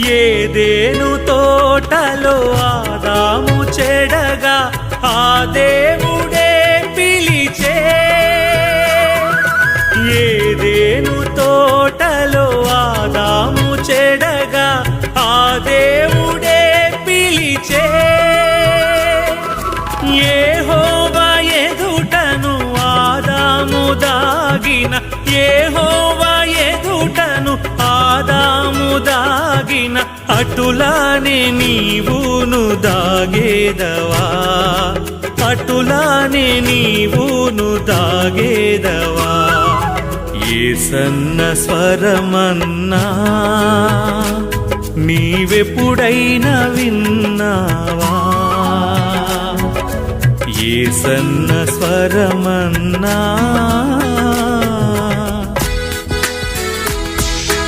ఏదేను తోటలో ఆదాము చెడగా ఆ దేవుడే పిలిచే, ఏదేను తోటలో ఆదాము చెడగా ఆ దేవుడే పిలిచే, యెహోవా ఎదుటను ఆదాము దాగిన, యెహోవా ఎదుటను ఆదాము దాగిన, అటులానే నీవును దాగేదవా, అటులానే నీవును దాగేదవా. యేసన్న స్వరమన్నా నీవెప్పుడైనా విన్నావా, యేసన్న స్వరమన్నా